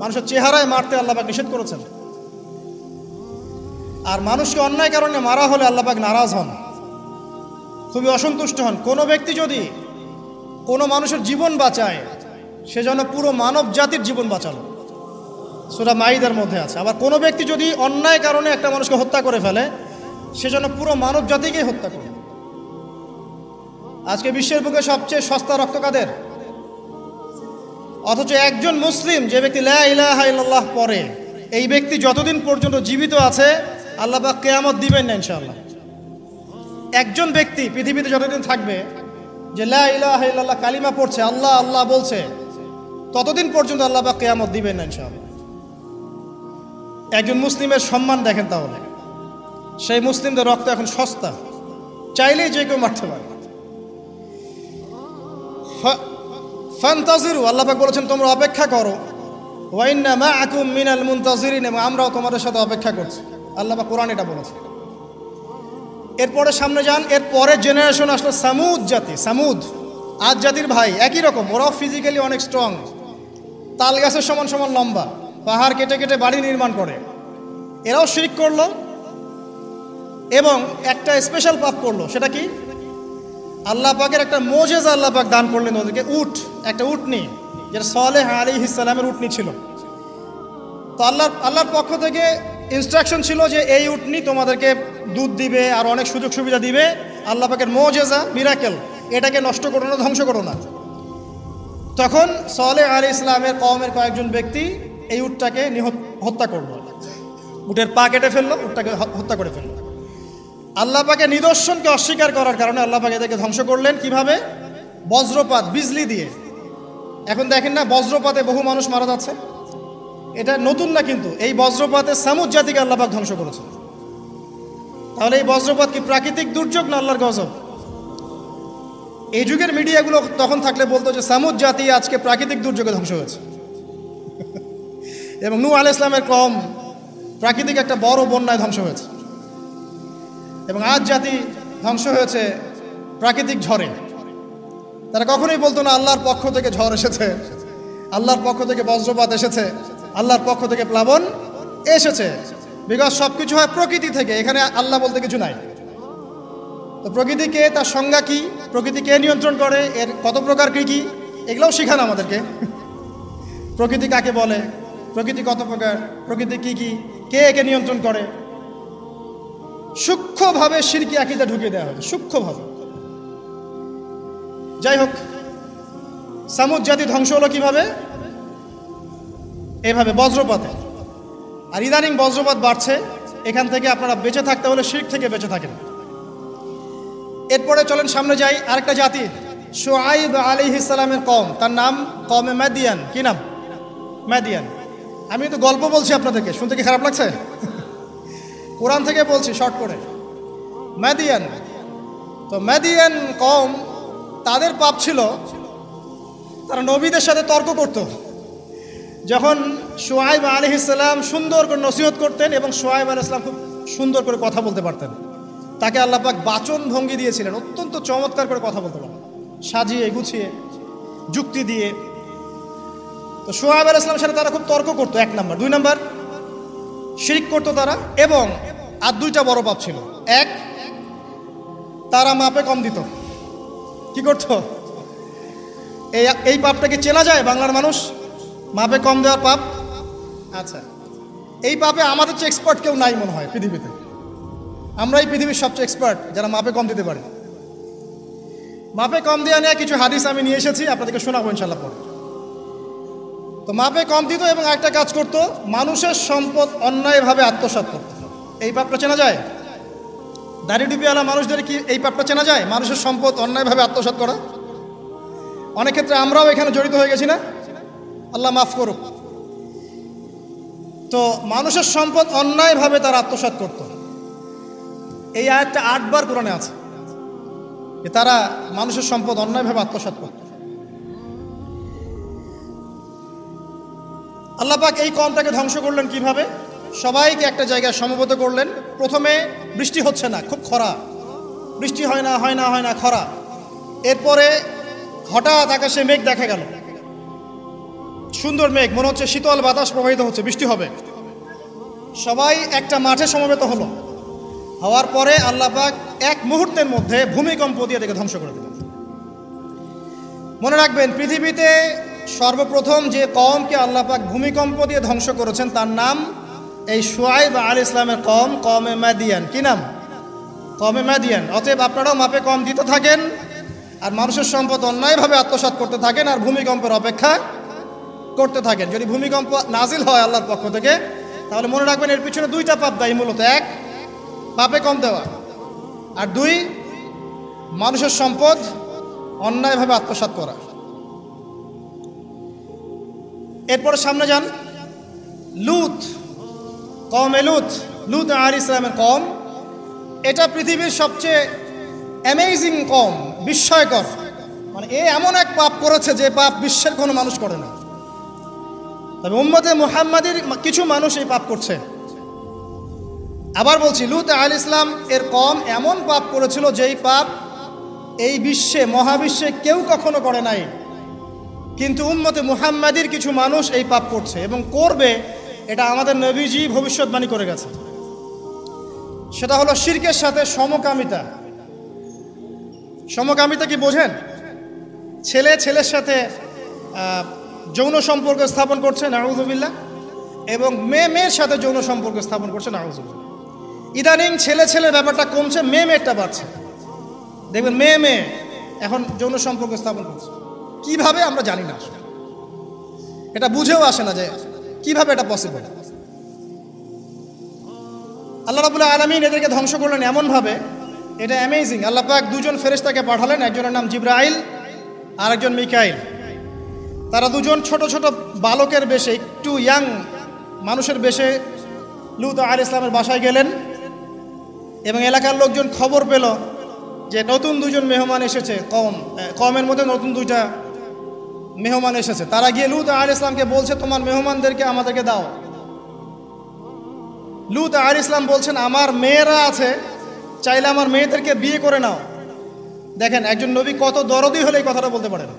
মানুষের চেহারায় মারতে আল্লাহ পাক নিষেধ করেছেন। আর মানুষকে অন্যায় কারণে মারা হলে আল্লাহ পাক নারাজ হন, খুবই অসন্তুষ্ট হন। কোনো ব্যক্তি যদি কোনো মানুষের জীবন বাঁচায়, সেজন্য পুরো মানব জাতির জীবন বাঁচালো, সূরা মাইদার মধ্যে আছে। আবার কোনো ব্যক্তি যদি অন্যায় কারণে একটা মানুষকে হত্যা করে ফেলে, সেজন্য পুরো মানব জাতিকেই হত্যা করে। আজকে বিশ্বের বুকে সবচেয়ে সস্তা রক্ত কাদের? অথচ একজন মুসলিম যে ব্যক্তি লা ইলাহা ইল্লাল্লাহ পড়ে, এই ব্যক্তি যতদিন পর্যন্ত জীবিত আছে আল্লাহ পাক কিয়ামত দিবেন না ইনশাআল্লাহ। একজন ব্যক্তি পৃথিবীতে যতদিন থাকবে যে লা ইলাহা ইল্লাল্লাহ কালিমা পড়ছে, আল্লাহ আল্লাহ বলছে, ততদিন পর্যন্ত আল্লাহ পাক কিয়ামত দিবেন না ইনশাআল্লাহ। একজন মুসলিমের সম্মান দেখেন তাহলে। সেই মুসলিমদের রক্ত এখন সস্তা, চাইলেই যে কেউ মারতে পারে। ফান্তাজিরু, আল্লাহ পাক বলেছেন তোমরা অপেক্ষা করো, ওয়া ইন্না মাআকুম মিনাল মুনতাজিরিন, এবং আমরাও তোমাদের সাথে অপেক্ষা করছি। আল্লাহ পাক কোরআন এটা বলেছে। এরপরে সামনে যান, এরপরে জেনারেশন আসলো সামুদ জাতি। সামুদ আদ জাতির ভাই, একই রকম, ওরাও ফিজিক্যালি অনেক স্ট্রং, তাল গাছের সমান সমান লম্বা, পাহাড় কেটে কেটে বাড়ি নির্মাণ করে। এরাও শিরক করলো এবং একটা স্পেশাল পাপ করলো। সেটা কি? আল্লাহ পাকের একটা মোজেজা আল্লাহ পাক দান করলেন ওদেরকে, একটা উটনি, যেটা সালেহ আলাইহিস সালামের উটনি ছিল। তো আল্লাহর পক্ষ থেকে ইনস্ট্রাকশন ছিল যে এই উটনি তোমাদেরকে দুধ দিবে আর অনেক সুযোগ সুবিধা দিবে। আল্লাহ পাকের মোজেজা, মিরাকেল, এটাকে নষ্ট করো না, ধ্বংস করো না। তখন সালেহ আলাইহিস সালামের কওমের কয়েকজন ব্যক্তি এই উটটাকে হত্যা করলো, উটের পা কেটে ফেললো, উটটাকে হত্যা করে ফেললো। আল্লাহ পাকের নিদর্শনকে অস্বীকার করার কারণে আল্লাহ পাক এদেরকে ধ্বংস করলেন। কিভাবে? বজ্রপাত, বিজলি দিয়ে। এখন দেখেন না, বজ্রপাতে বহু মানুষ মারা যাচ্ছে। এটা নতুন না, কিন্তু এই বজ্রপাতে সামুদ জাতিকে আল্লাহ পাক ধ্বংস করেছে। তাহলে এই বজ্রপাত কি প্রাকৃতিক দুর্যোগ না আল্লাহর গজব? এই যুগের মিডিয়াগুলো তখন থাকলে বলতো যে সামুদ জাতি আজকে প্রাকৃতিক দুর্যোগে ধ্বংস হয়েছে। এবং নূহ আলাইহিস সালামের কওম প্রাকৃতিক একটা বড় বন্যায় ধ্বংস হয়েছে। এবং আজ জাতি ধ্বংস হয়েছে প্রাকৃতিক ঝড়ে। তারা কখনোই বলতো না আল্লাহর পক্ষ থেকে ঝড় এসেছে, আল্লাহর পক্ষ থেকে বজ্রপাত এসেছে, আল্লাহর পক্ষ থেকে প্লাবন এসেছে। বিকজ সব কিছু হয় প্রকৃতি থেকে, এখানে আল্লাহ বলতে কিছু নাই। তো প্রকৃতিকে, তার সংজ্ঞা কি, প্রকৃতি কে নিয়ন্ত্রণ করে, এর কত প্রকার কী কী, এগুলোও শেখান আমাদেরকে। প্রকৃতি কাকে বলে, প্রকৃতি কত প্রকার, প্রকৃতি কি কি, কে একে নিয়ন্ত্রণ করে, সূক্ষ্মভাবে শিরকি আকীদা ঢুকিয়ে দেওয়া হয়েছে, সূক্ষ্মভাবে। যাই হোক, সামুদ জাতি ধ্বংস হলো কিভাবে? এভাবে, বজ্রপাতে। আর ইদানিং বজ্রপাত বাড়ছে। এখান থেকে আপনারা বেঁচে থাকতে হলে শিরক থেকে বেঁচে থাকেন। এরপরে চলেন সামনে যাই, আরেকটা জাতি, শুআইব আলাইহিস সালামের কওম, তার নাম কওমে মাদিয়ান। কি নাম? মাদিয়ান। আমি তো গল্প বলছি আপনাদেরকে, শুনতে কি খারাপ লাগছে? কোরআন থেকে বলছি শর্ট করে। মাদিয়ান, তো মাদিয়ান কওম, তাদের পাপ ছিল তারা নবীদের সাথে তর্ক করত। যখন শুআইব আলাইহিস সালাম সুন্দর করে নসিহত করতেন, এবং শুআইব আলাইহিস সালাম খুব সুন্দর করে কথা বলতে পারতেন, তাকে আল্লাহ পাক বাচন ভঙ্গি দিয়েছিলেন, অত্যন্ত চমৎকার করে কথা বলতে পারতেন, সাজিয়ে গুছিয়ে যুক্তি দিয়ে। তো শুআইব আলাইহিস সালামের সাথে তারা খুব তর্ক করতো, 1 নাম্বার। 2 নাম্বার, শিরক করতো তারা। এবং আর 2টা বড় পাপ ছিল। 1, তারা মাপে কম দিত। কি করতো? এই পাপটা কি চেনা যায় বাংলার মানুষ? মাপে কম দেওয়ার পাপ। আচ্ছা, এই পাপে আমাদের চেয়ে এক্সপার্ট কেউ নাই মনে হয় পৃথিবীতে। আমরাই পৃথিবীর সবচেয়ে এক্সপার্ট যারা মাপে কম দিতে পারে। মাপে কম দেওয়া নিয়ে কিছু হাদিস আমি নিয়ে এসেছি, আপনাদেরকে শোনাবো ইনশাল্লাহ পরে। তো মাপে কম দিত এবং একটা কাজ করতো, মানুষের সম্পদ অন্যায়ভাবে আত্মসাৎ করত। এই পাপটা চেনা যায়? দাড়ি টুপিওয়ালা মানুষদের কি এই পাপটা চেনা যায়? মানুষের সম্পদ অন্যায়ভাবে আত্মসাৎ করা। অনেক ক্ষেত্রে আমরাও এখানে জড়িত হয়ে গেছি না? আল্লাহ মাফ করুক। তো মানুষের সম্পদ অন্যায়ভাবে তারা আত্মসাৎ করত। এই আয়াতটা 8 বার কোরআনে আছে যে তারা মানুষের সম্পদ অন্যায়ভাবে আত্মসাৎ করত। আল্লাহ পাক এই কওমটাকে ধ্বংস করলেন কিভাবে? সবাইকে একটা জায়গায় সমবেত করলেন। প্রথমে বৃষ্টি হচ্ছে না, খুব খরা, বৃষ্টি হয় না খরা। এরপরে হঠাৎ আকাশে মেঘ দেখা গেল, সুন্দর মেঘ, মনে হচ্ছে শীতল বাতাস প্রবাহিত হচ্ছে, বৃষ্টি হবে। সবাই একটা মাঠে সমবেত হলো। হওয়ার পরে আল্লাহ পাক এক মুহূর্তের মধ্যে ভূমিকম্প দিয়ে এটাকে ধ্বংস করে দিলেন। মনে রাখবেন, পৃথিবীতে সর্বপ্রথম যে কওমকে আল্লাহ পাক ভূমিকম্প দিয়ে ধ্বংস করেছেন তার নাম এই শুআয়ব আলাইহিস সালামের কওম, কওমে মাদিয়ান। কি নাম? কওমে মাদিয়ান। অতএব আপনারাও মাপে কম দিতে থাকেন, আর মানুষের সম্পদ অন্যায়ভাবে আত্মসাৎ করতে থাকেন, আর ভূমিকম্পের অপেক্ষা করতে থাকেন। যদি ভূমিকম্প নাজিল হয় আল্লাহর পক্ষ থেকে, তাহলে মনে রাখবেন এর পিছনে 2টা পাপ দায়ী মূলত। 1, পাপে কম দেওয়া, আর 2, মানুষের সম্পদ অন্যায়ভাবে আত্মসাৎ করা। এরপরে সামনে যান, লুত, কওমে লুত আলাইহিস সালামের কওম। এটা পৃথিবীর সবচেয়ে অ্যামেজিং কওম, বিস্ময়কর। মানে এমন এক পাপ করেছে যে পাপ বিশ্বের কোনো মানুষ করে না। তবে উম্মতে মুহাম্মাদির কিছু মানুষ এই পাপ করছে। আবার বলছি, লুত আলাইহিস সালাম এর কওম এমন পাপ করেছিল যেই পাপ এই বিশ্বে, মহাবিশ্বে কেউ কখনো করে নাই। কিন্তু উম্মতে মুহাম্মাদির কিছু মানুষ এই পাপ করছে এবং করবে, এটা আমাদের নবীজি ভবিষ্যৎবাণী করে গেছে। সেটা হলো শিরকের সাথে সমকামিতা। সমকামিতা কি বোঝেন? ছেলে ছেলের সাথে যৌন সম্পর্ক স্থাপন করছে, নাউযুবিল্লাহ, এবং মেয়ের সাথে যৌন সম্পর্ক স্থাপন করছে, নাউযুবিল্লাহ। ইদানিং ছেলের ব্যাপারটা কমছে, মেয়েটা বাড়ছে। দেখবেন মেয়ে এখন যৌন সম্পর্ক স্থাপন করছে। কিভাবে আমরা জানি না, এটা বুঝেও আসে না যে কিভাবে এটা পসিবল। আল্লাহ রাব্বুল আলামিন এদেরকে ধ্বংস করলেন এমনভাবে, এটা অ্যামেজিং। আল্লাহ পাক 2জন ফেরেশতাকে পাঠালেন, একজনের নাম জিবরাইল আর একজন মিকাইল। তারা 2জন ছোট ছোট বালকের বেশে, একটু ইয়াং মানুষের বেশে লুত আলাইহিস সালামের বাসায় গেলেন এবং এলাকার লোকজন খবর পেল যে নতুন 2জন মেহমান এসেছে, কওমের মধ্যে নতুন 2টা মেহমান এসেছে। তারা গিয়ে লুত আলাইহিস সালামকে বলছে, তোমার মেহমানদেরকে আমাদেরকে দাও। লুত আলাইহিস সালাম বলছেন, আমার মেয়েরা আছে, চাইলে আমার মেয়েদেরকে বিয়ে করে নাও। দেখেন একজন নবী কত দরদি হলে এই কথাটা বলতে পারেন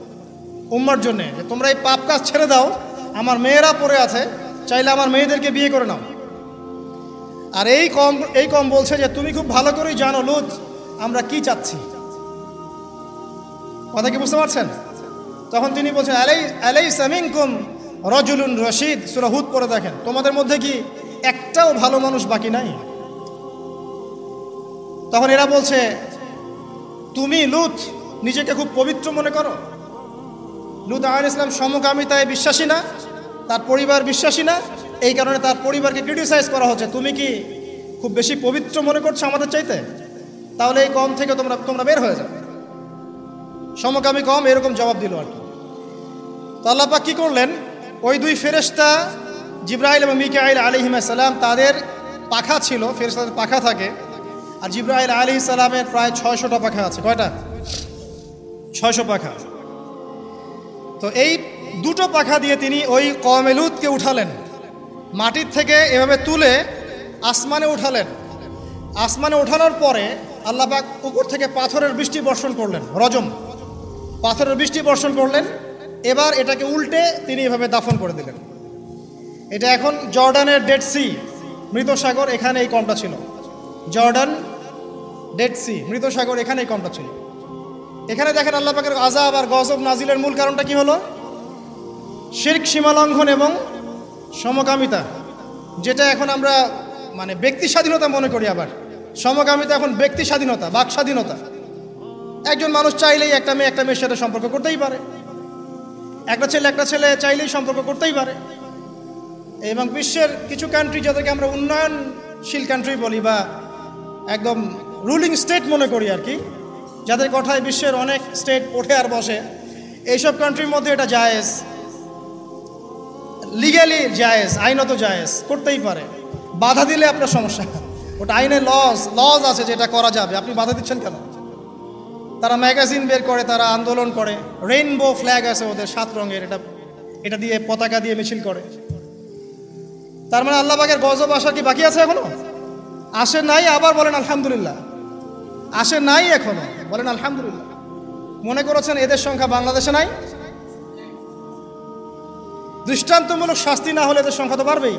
উম্মার জন্য, যে তোমরা এই পাপ কাজ ছেড়ে দাও, আমার মেয়েরা পড়ে আছে, চাইলে আমার মেয়েদেরকে বিয়ে করে নাও। আর এই কম বলছে যে তুমি খুব ভালো করেই জানো লুত আমরা কি চাচ্ছি। কথা কি বুঝতে পারছেন? তখন তিনি বলছেন, আলাইসা মিনকুম রাজুলুন রশিদ। সূরা হুদ পড়ে দেখেন, তোমাদের মধ্যে কি একটাও ভালো মানুষ বাকি নাই? তখন এরা বলছে, তুমি লুত নিজেকে খুব পবিত্র মনে করো? লুত আলাইহিস সালাম সমকামিতায় বিশ্বাসী না, তার পরিবার বিশ্বাসী না, এই কারণে তার পরিবারকে ক্রিটিসাইজ করা হচ্ছে। তুমি কি খুব বেশি পবিত্র মনে করছো আমাদের চাইতে? তাহলে এই কম থেকে তোমরা বের হয়ে যাও। সমকামী কম এরকম জবাব দিল আর কি। তো আল্লাহ পাক কি করলেন, ওই 2 ফেরেশতা জিবরাইল এবং মিকাইল আলাইহিস সালাম, তাদের পাখা ছিল, ফেরেশতাদের পাখা থাকে, আর জিবরাইল আলাইহিস সালামের প্রায় 600টা পাখা আছে। কয়টা? 600 পাখা। তো এই 2টো পাখা দিয়ে তিনি ওই কওমে লুতকে উঠালেন, মাটির থেকে এভাবে তুলে আসমানে উঠালেন। আসমানে ওঠানোর পরে আল্লাহ পাক উপর থেকে পাথরের বৃষ্টি বর্ষণ করলেন, রজম পাথরের বৃষ্টি বর্ষণ করলেন। এবার এটাকে উল্টে তিনি এভাবে দাফন করে দিলেন। এটা এখন জর্ডানের ডেড সি, মৃত সাগর, এখানে এই কমটা ছিল। জর্ডান ডেড সি, মৃত সাগর, এখানে এই কমটা ছিল। এখানে দেখেন আল্লাহ পাকের আযাব আর গজব নাজিলের মূল কারণটা কি হলো? শিরক, সীমালঙ্ঘন এবং সমকামিতা, যেটা এখন আমরা মানে ব্যক্তি স্বাধীনতা মনে করি। আবার সমকামিতা এখন ব্যক্তি স্বাধীনতা, বাক স্বাধীনতা। একজন মানুষ চাইলেই একটা মেয়ের সাথে সম্পর্ক করতেই পারে, একটা ছেলে চাইলেই সম্পর্ক করতেই পারে। এবং বিশ্বের কিছু কান্ট্রি, যাদেরকে আমরা উন্নয়নশীল কান্ট্রি বলি বা একদম রুলিং স্টেট মনে করি আর কি, যাদের কথায় বিশ্বের অনেক স্টেট ওঠে আর বসে, এইসব কান্ট্রির মধ্যে এটা জায়েজ, লিগ্যালি জায়েজ, আইনত জায়েজ, করতেই পারে। বাধা দিলে আপনার সমস্যা, ওটা আইনে লজ আছে যে এটা করা যাবে, আপনি বাধা দিচ্ছেন কেন? তারা ম্যাগাজিন বের করে, তারা আন্দোলন করে, রেইনবো ফ্ল্যাগ আছে ওদের 7 রঙের, এটা দিয়ে পতাকা দিয়ে মিছিল করে। তার মানে আল্লাহ পাকের গজব আসা কি বাকি আছে এখনো? আসে নাই, আবার বলেন আলহামদুলিল্লাহ। আসে নাই এখনো, বলেন আলহামদুলিল্লাহ। মনে করেছেন এদের সংখ্যা বাংলাদেশে নাই? দৃষ্টান্তমূলক শাস্তি না হলে এদের সংখ্যা তো বাড়বেই।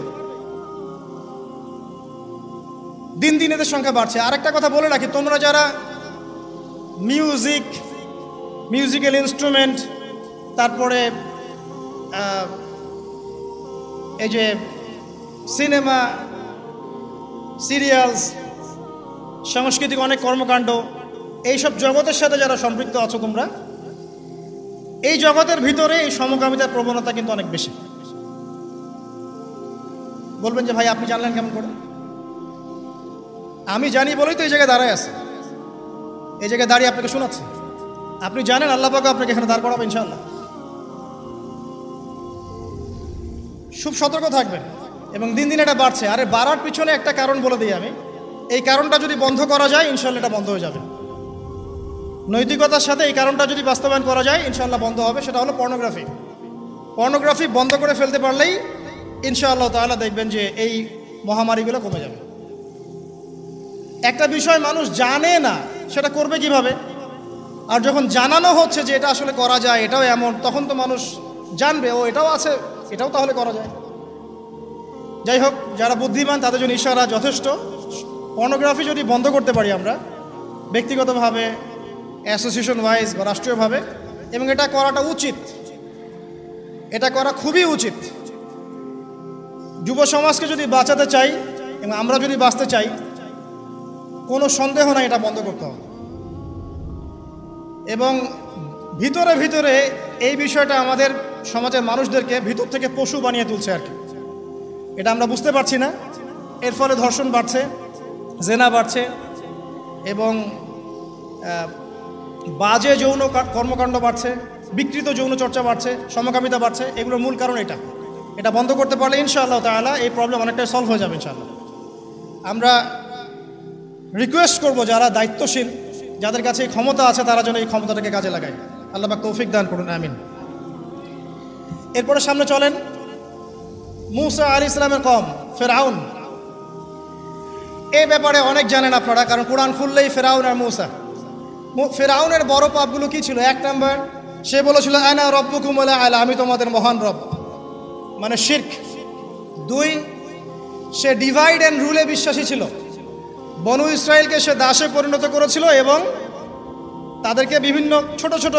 দিন দিন এদের সংখ্যা বাড়ছে। আরেকটা কথা বলে রাখি, তোমরা যারা মিউজিক্যাল ইনস্ট্রুমেন্ট, তারপরে এই যে সিনেমা, সিরিয়ালস, সাংস্কৃতিক অনেক কর্মকাণ্ড, এইসব জগতের সাথে যারা সম্পৃক্ত আছো তোমরা, এই জগতের ভিতরে এই সমকামিতার প্রবণতা কিন্তু অনেক বেশি। বলবেন যে ভাই আপনি জানলেন কেমন করে? আমি জানি বলেই তো এই জায়গায় দাঁড়ায় আছে, এই জায়গায় দাঁড়িয়ে আপনাকে শোনাচ্ছি। আপনি জানেন আল্লাহ পাক আপনাকে এখানে দাঁড় করাবে ইনশাআল্লাহ। খুব সতর্ক থাকবেন। এবং দিন দিন এটা বাড়ছে। আরে বাড়ার পিছনে একটা কারণ বলে দিই আমি, এই কারণটা যদি বন্ধ করা যায় ইনশাআল্লাহ এটা বন্ধ হয়ে যাবে। নৈতিকতার সাথে এই কারণটা যদি বাস্তবায়ন করা যায় ইনশাআল্লাহ বন্ধ হবে। সেটা হলো পর্নোগ্রাফি বন্ধ করে ফেলতে পারলেই ইনশাআল্লাহ তাআলা দেখবেন যে এই মহামারীগুলো কমে যাবে। একটা বিষয় মানুষ জানে না, সেটা করবে কিভাবে? আর যখন জানানো হচ্ছে যে এটা আসলে করা যায়, এটাও এমন, তখন তো মানুষ জানবে ও এটাও আছে, এটাও তাহলে করা যায়। যাই হোক, যারা বুদ্ধিমান তাদের জন্য ইশারা যথেষ্ট। পর্নোগ্রাফি যদি বন্ধ করতে পারি আমরা ব্যক্তিগতভাবে, অ্যাসোসিয়েশন ওয়াইজ বা রাষ্ট্রীয়ভাবে, এবং এটা করাটা উচিত, এটা করা খুবই উচিত। যুব সমাজকে যদি বাঁচাতে চাই এবং আমরা যদি বাঁচতে চাই, কোনো সন্দেহ নাই এটা বন্ধ করতে হবে। এবং ভিতরে ভিতরে এই বিষয়টা আমাদের সমাজের মানুষদেরকে ভিতর থেকে পশু বানিয়ে তুলছে আর কি। এটা আমরা বুঝতে পারছি না। এর ফলে ধর্ষণ বাড়ছে, জেনা বাড়ছে, এবং বাজে যৌন কর্মকাণ্ড বাড়ছে, বিকৃত যৌন চর্চা বাড়ছে, সমকামিতা বাড়ছে। এগুলোর মূল কারণ এটা বন্ধ করতে পারলে ইনশাআল্লাহ তাআলা এই প্রবলেম অনেকটাই সলভ হয়ে যাবে ইনশাআল্লাহ। আমরা রিকোয়েস্ট করব যারা দায়িত্বশীল, যাদের কাছে এই ক্ষমতা আছে, তারা যেন এই ক্ষমতাটাকে কাজে লাগায়। আল্লাহ পাক তৌফিক দান করুন, আমিন। এরপরে সামনে চলেন মূসা আলাইহিস সালামের কওম ফেরাউন। এই ব্যাপারে অনেক জানেন আপনারা, কারণ কোরআন খুললেই ফেরাউন আর মূসা। ফেরাউনের বড় পাপগুলো কি ছিল? 1 নম্বর, সে বলেছিল আনা রব্বুকুমুল আ'লা, আমি তোমাদের মহান রব, মানে শিরক। 2, সে ডিভাইড অ্যান্ড রুলে বিশ্বাসী ছিল। বনু ইসরায়েলকে সে দাসে পরিণত করেছিল এবং তাদেরকে বিভিন্ন ছোট ছোট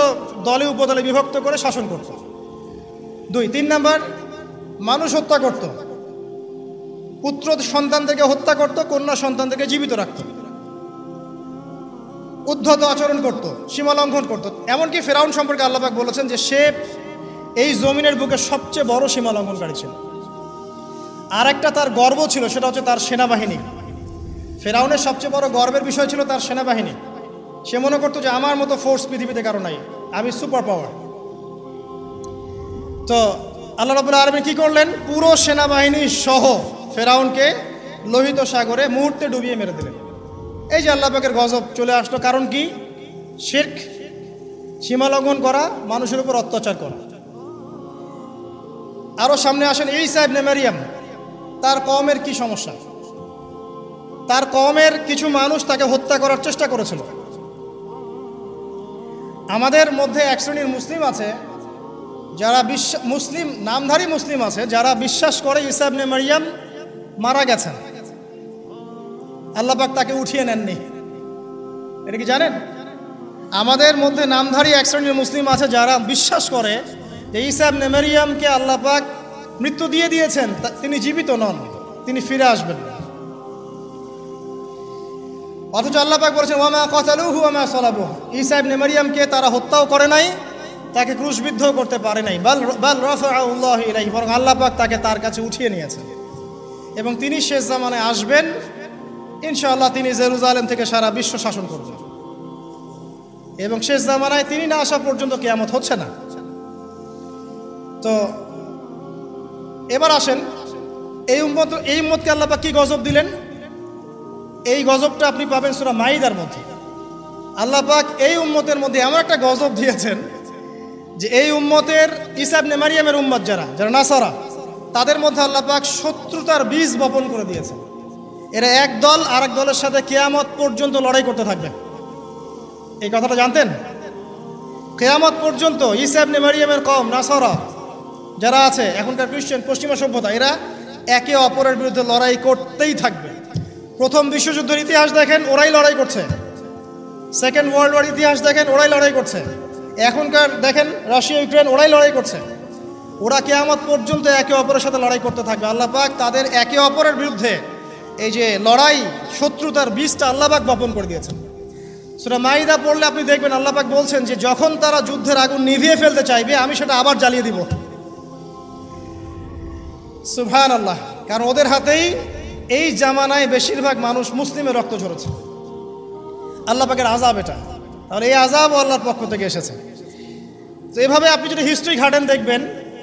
দলে উপদলে বিভক্ত করে শাসন করত। 2, 3 নম্বর, মানুষ হত্যা করত, পুত্র সন্তানদেরকে হত্যা করত, কন্যা সন্তানদেরকে জীবিত রাখত, উদ্ধত আচরণ করত, সীমা লঙ্ঘন করত। এমনকি ফেরাউন সম্পর্কে আল্লাহ পাক বলেছেন যে সে এই জমিনের বুকে সবচেয়ে বড় সীমা লঙ্ঘনকারী ছিল। আর একটা তার গর্ব ছিল, সেটা হচ্ছে তার সেনাবাহিনী। ফেরাউনের সবচেয়ে বড় গর্বের বিষয় ছিল তার সেনাবাহিনী। সে মনে করতো যে আমার মতো ফোর্স পৃথিবীতে কারো নাই, আমি সুপার পাওয়ার। তো আল্লাহ রাব্বুল আলামিন কি করলেন? পুরো সেনাবাহিনী সহ ফেরাউনকে লোহিত সাগরে মুহূর্তে ডুবিয়ে মেরে দিলেন। এই যে আল্লাহ পাকের গজব চলে আসলো। কারণ কি? শিরক, সীমা লঙ্ঘন করা, মানুষের উপর অত্যাচার করা। আরো সামনে আসেন ঈসা ইবনে মারইয়াম। তার কওমের কি সমস্যা? তার কওমের কিছু মানুষ তাকে হত্যা করার চেষ্টা করেছিল। আমাদের মধ্যে এক শ্রেণীর মুসলিম আছে যারা মুসলিম, নামধারী মুসলিম আছে যারা বিশ্বাস করে ঈসা ইবনে মারইয়াম মারা গেছেন, আল্লাহ পাক তাকে উঠিয়ে নেননি। এটা কি জানেন? আমাদের মধ্যে নামধারী এক শ্রেণীর মুসলিম আছে যারা বিশ্বাস করে যে ঈসা ইবনে মারইয়ামকে আল্লাহ পাক মৃত্যু দিয়ে দিয়েছেন, তিনি জীবিত নন, তিনি ফিরে আসবেন। অথচ আল্লাহ পাক বলেছেন ওয়ামা কাতালুহু ওয়ামা সালাবুহু, ঈসা ইবনে মারইয়ামকে তারা হত্যাও করে নাই, তাকে ক্রুশবিদ্ধ করতে পারে নাই। বাল রাফাআল্লাহু ইলাইহি, বরং আল্লাহ পাক তাকে তার কাছে উঠিয়ে নিয়েছেন। এবং তিনি শেষ জামানায় আসবেন ইনশাআল্লাহ। তিনি জেরুজালেম থেকে সারা বিশ্ব শাসন করবেন। এবং শেষ জামানায় তিনি না আসা পর্যন্ত কিয়ামত হচ্ছে না। তো এবার আসেন এই উম্মতকে আল্লাহ পাক কি গজব দিলেন? এই গজবটা আপনি পাবেন সূরা মাইদার মধ্যে। আল্লাহ পাক এই উম্মতের মধ্যে এমন একটা গজব দিয়েছেন যে এই উম্মতের ঈসা ইবনে মারইয়ামের উম্মত যারা নাসারা, তাদের মধ্যে আল্লাহ পাক শত্রুতার বীজ বপন করে দিয়েছেন। এরা এক দল আরেক দলের সাথে কিয়ামত পর্যন্ত লড়াই করতে থাকবে। এই কথাটা জানতেন? কিয়ামত পর্যন্ত ঈসা ইবনে মারইয়ামের কওম নাসারা যারা আছে, এখনকার খ্রিস্টান পশ্চিমা সভ্যতা, এরা একে অপরের বিরুদ্ধে লড়াই করতেই থাকবে। প্রথম বিশ্বযুদ্ধের ইতিহাস দেখেন, ওরাই লড়াই করছে। সেকেন্ড ওয়ার্ল্ড ওয়ার ইতিহাস দেখেন, ওরাই লড়াই করছে। এখনকার দেখেন রাশিয়া ইউক্রেন, ওরাই লড়াই করছে। ওরা কিয়ামত পর্যন্ত একে অপরের সাথে লড়াই করতে থাকবে। আল্লাহ পাক তাদের একে অপরের বিরুদ্ধে এই যে লড়াই, শত্রুতার বীজটা আল্লাহ পাক বপন করে দিয়েছেন। সূরা মাইদা পড়লে আপনি দেখবেন আল্লাহ পাক বলছেন যে যখন তারা যুদ্ধের আগুন নিভিয়ে ফেলতে চাইবে, আমি সেটা আবার জ্বালিয়ে দিব। সুবহানাল্লাহ। কারণ ওদের হাতেই এই জামানায় বেশিরভাগ মানুষ মুসলিমের রক্ত ঝরেছে। আল্লাহ পাকের আযাব এটা। আর এই আযাব আল্লাহর পক্ষ থেকে এসেছে। তো এভাবে আপনি যদি হিস্ট্রি ঘাটেন, দেখবেন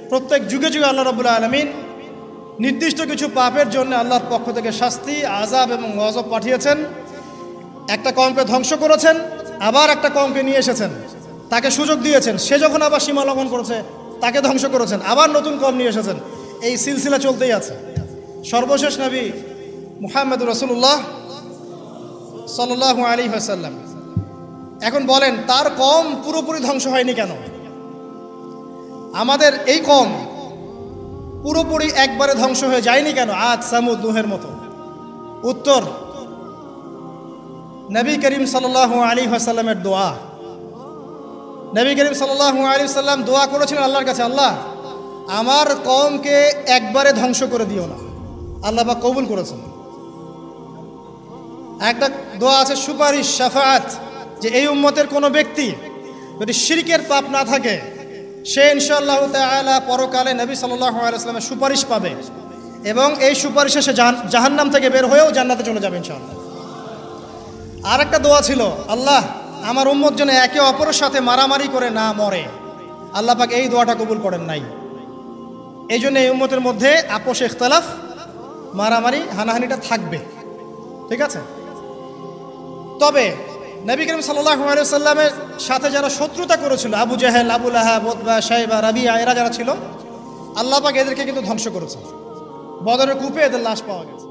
প্রত্যেক যুগে যুগে আল্লাহ রাব্বুল আলামিন নির্দিষ্ট কিছু পাপের জন্য আল্লাহর পক্ষ থেকে শাস্তি, আযাব এবং গজব পাঠিয়েছেন। একটা কওমকে ধ্বংস করেছেন, আবার একটা কওমকে নিয়ে এসেছেন, তাকে সুযোগ দিয়েছেন, সে যখন আবার সীমা লঙ্ঘন করেছে তাকে ধ্বংস করেছেন, আবার নতুন কওম নিয়ে এসেছেন। এই সিলসিলা চলতেই আছে। সর্বশেষ নবী মুহাম্মদুর রাসূলুল্লাহ সাল্লাল্লাহু আলাইহি ওয়াসাল্লাম এখন বলেন তার কওম পুরোপুরি ধ্বংস হয়নি কেন? আমাদের এই কওম পুরোপুরি একবারে ধ্বংস হয়ে যায়নি কেন? আদ, সামুদ, নূহের মতো। উত্তর, নবী করিম সাল্লাল্লাহু আলাইহি ওয়াসাল্লামের দোয়া। নবী করিম সাল্লাল্লাহু আলাইহি ওয়াসাল্লাম দোয়া করেছিলেন আল্লাহর কাছে, আল্লাহ আমার কওমকে একবারে ধ্বংস করে দিও না। আল্লাহ পাক কবুল করেছেন। একটা দোয়া আছে সুপারিশ, শাফাআত, যে এই উম্মতের কোনো ব্যক্তি যদি শিরকের পাপ না থাকে, সে ইনশাআল্লাহ তাআলা পরকালে নবী সাল্লাল্লাহু আলাইহি ওয়াসাল্লামের সুপারিশ পাবে এবং এই সুপারিশে সে জাহান্নাম থেকে বের হয়েও জান্নাতে চলে যাবে ইনশাআল্লাহ। আর একটা দোয়া ছিল, আল্লাহ আমার উম্মত যেন একে অপরের সাথে মারামারি করে না মরে। আল্লাহ পাক এই দোয়াটা কবুল করেন নাই। এই জন্য এই উম্মতের মধ্যে আপোষ, ইখতিলাফ, মারামারি, হানাহানিটা থাকবে। ঠিক আছে? তবে নবী করিম সাল্লাল্লাহু আলাইহি ওয়াসাল্লামের সাথে যারা শত্রুতা করেছিল, আবু জাহেল, আবু লাহাব, উতবা, শাইবা, রাবিয়া, এরা যারা ছিল, আল্লাহ পাক এদেরকে কিন্তু ধ্বংস করেছে। বদরের কূপে এদের লাশ পাওয়া গেছে।